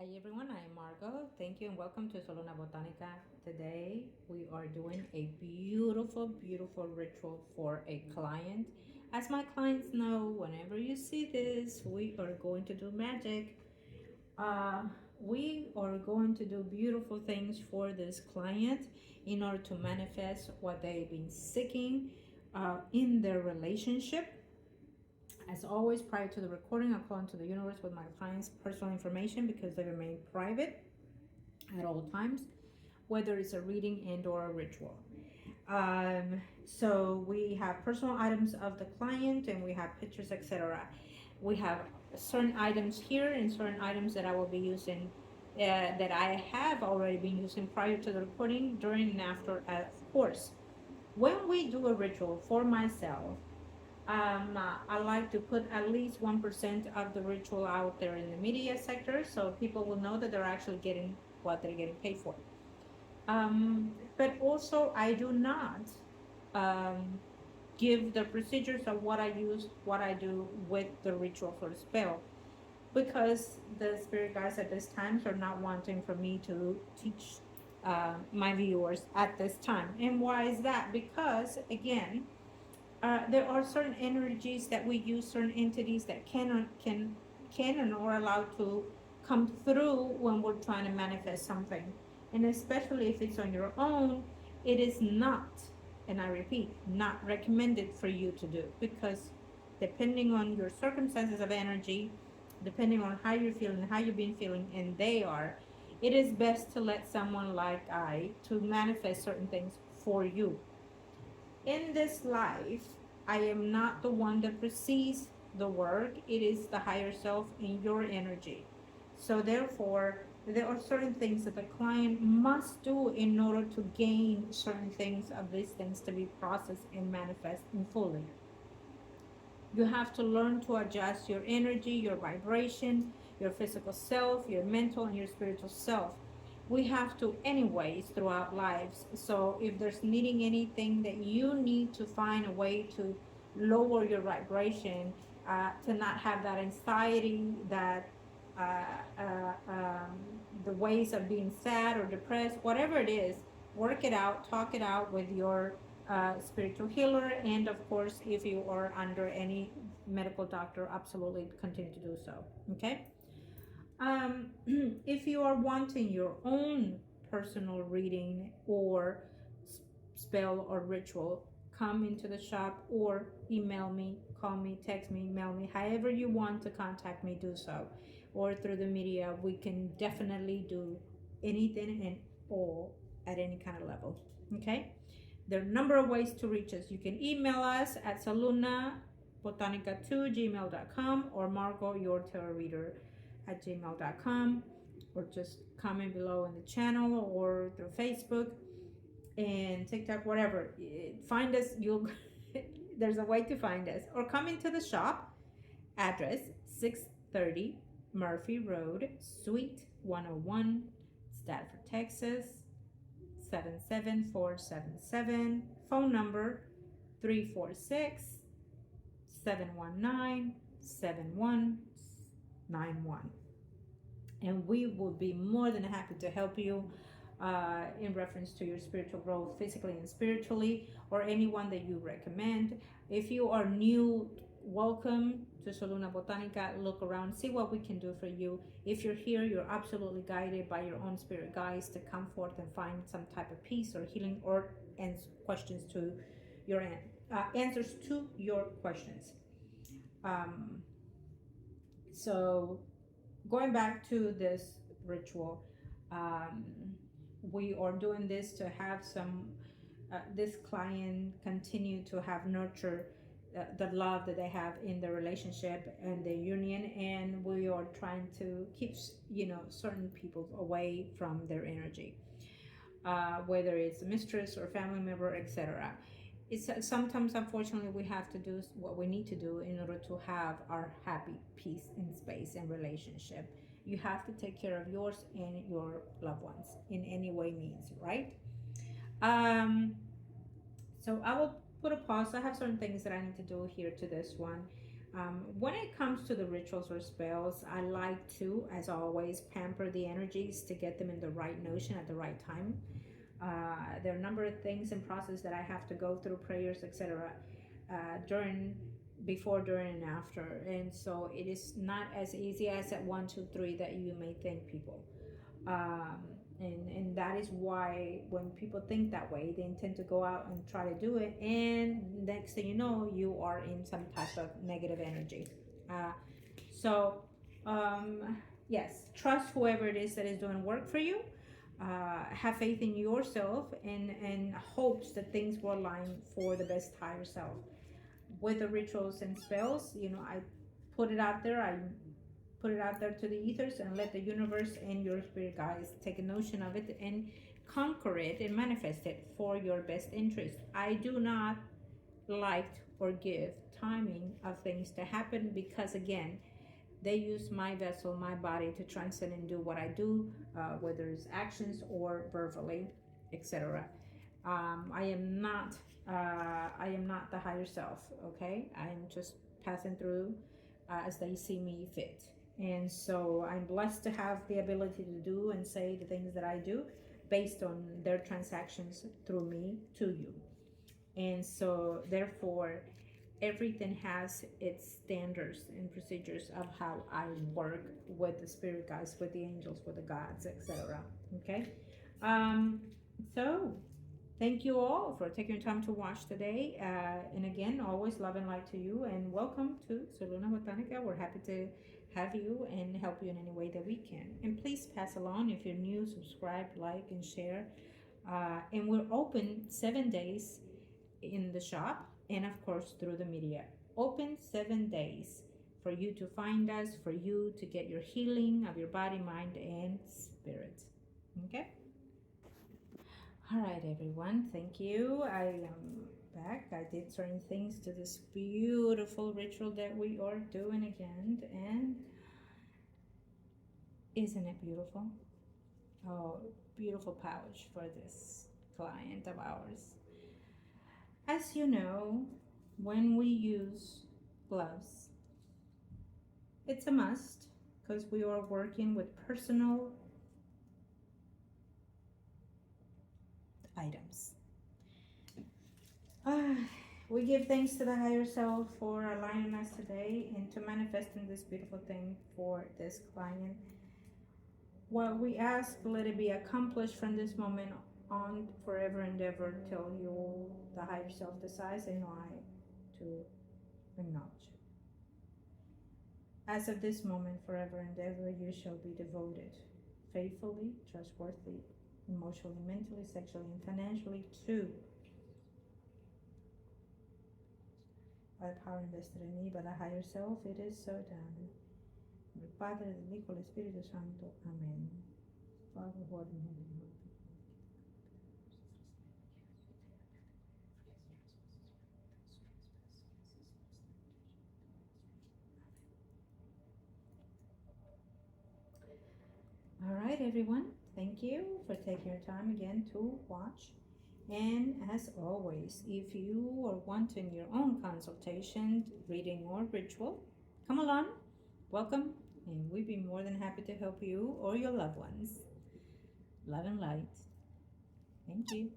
Hi everyone, I'm Margot. Thank you and welcome to SOLUNA Botanica. Today we are doing a beautiful ritual for a client. As my clients know, whenever you see this, we are going to do magic. Uh, we are going to do beautiful things for this client in order to manifest what they've been seeking in their relationship. As always, prior to the recording, I call into the universe with my clients' personal information because they remain private at all times, whether it's a reading and or a ritual. So we have personal items of the client and we have pictures, etc. We have certain items here and certain items that I will be using that I have already been using prior to the recording, during and after, of course. When we do a ritual for myself, I like to put at least 1% of the ritual out there in the media sector so people will know that they're actually getting what they're getting paid for. But also, I do not um, give the procedures of what I use, what I do with the ritual for the spell, because the spirit guides at this time are not wanting for me to teach my viewers at this time. And why is that? Because again, there are certain energies that we use, certain entities that can and are allowed to come through when we're trying to manifest something. And especially if it's on your own, it is not, and I repeat, not recommended for you to do, because depending on your circumstances of energy, depending on how you're feeling, how you've been feeling, and they are, it is best to let someone like I to manifest certain things for you. In this life, I am not the one that perceives the work, it is the higher self in your energy. So, therefore, there are certain things that the client must do in order to gain certain things of these things to be processed and manifest in fully. You have to learn to adjust your energy, your vibration, your physical self, your mental, and your spiritual self. We have to, anyways, throughout lives. So, if there's needing anything that you need to find a way to lower your vibration, to not have that anxiety, that uh, uh, um, the ways of being sad or depressed, whatever it is, work it out, talk it out with your spiritual healer, and of course, if you are under any medical doctor, absolutely continue to do so. Okay. If you are wanting your own personal reading or spell or ritual, come into the shop or email me, call me, text me, email me, however you want to contact me, do so. Or through the media, we can definitely do anything and all at any kind of level. Okay? There are a number of ways to reach us. You can email us at salunabotanica2gmail.com or margourtarotreader at gmail.com, or just comment below in the channel or through Facebook and TikTok, whatever. Find us. You'll there's a way to find us, or come into the shop. Address 630 Murphy Road, Suite 101, Stafford, Texas 77477. Phone number 346 719 7191. And we will be more than happy to help you in reference to your spiritual growth, physically and spiritually, or anyone that you recommend. If you are new, welcome to Soluna Botanica. Look around, see what we can do for you. If you're here, you're absolutely guided by your own spirit guides to come forth and find some type of peace or healing, or questions to your answers to your questions. Um, so going back to this ritual, um, we are doing this to have some this client continue to have nurture the love that they have in the relationship and the union, and we are trying to keep certain people away from their energy, whether it's a mistress or family member, etc. It's sometimes, unfortunately, we have to do what we need to do in order to have our happy peace in space and relationship. You have to take care of yours and your loved ones in any way means, right? So I will put a pause. I have certain things that I need to do here to this one. When it comes to the rituals or spells, I like to, as always, pamper the energies to get them in the right notion at the right time. There are a number of things and process that I have to go through, prayers, etc. During, before, during, and after, and so it is not as easy as at 1, 2, 3 that you may think, people. Um, and that is why when people think that way, they intend to go out and try to do it, and next thing you know, you are in some type of negative energy. Uh, so yes, trust whoever it is that is doing work for you. Have faith in yourself, and hopes that things will align for the best higher self. With the rituals and spells, I put it out there. I put it out there to the ethers and let the universe and your spirit guides take a notion of it and conquer it and manifest it for your best interest. I do not like or give timing of things to happen, because again, they use my vessel, my body, to transcend and do what I do, whether it's actions or verbally, etc. I am not the higher self. Okay, I am just passing through as they see me fit. And so I'm blessed to have the ability to do and say the things that I do based on their transactions through me to you. And so therefore, everything has its standards and procedures of how I work with the spirit guides, with the angels, with the gods, etc. Okay. So thank you all for taking time to watch today. And again, always love and light to you, and welcome to SOLUNA Botanica. We're happy to have you and help you in any way that we can. And please pass along if you're new, subscribe, like, and share. And we're open 7 days in the shop, and of course through the media. Open 7 days for you to find us, for you to get your healing of your body, mind, and spirit. Okay. All right, everyone. Thank you. I am back. I did certain things to this beautiful ritual that we are doing again, and isn't it beautiful? Oh, beautiful pouch for this client of ours. As you know, when we use gloves, it's a must, because we are working with personal items. We give thanks to the higher self for aligning us today and to manifesting this beautiful thing for this client. What we ask, let it be accomplished from this moment on, forever and ever, till you, the higher self, decides and I to acknowledge it. As of this moment, forever and ever, you shall be devoted, faithfully, trustworthy, emotionally, mentally, sexually, and financially to, by the power invested in me by the higher self. It is so done. El Padre, del Hijo, del Espíritu Santo. Amén. Father, who art in heaven. All right, everyone. Thank you for taking your time again to watch. And as always, if you are wanting your own consultation, reading, or ritual, come along. Welcome, and we'd be more than happy to help you or your loved ones. Love and light. Thank you.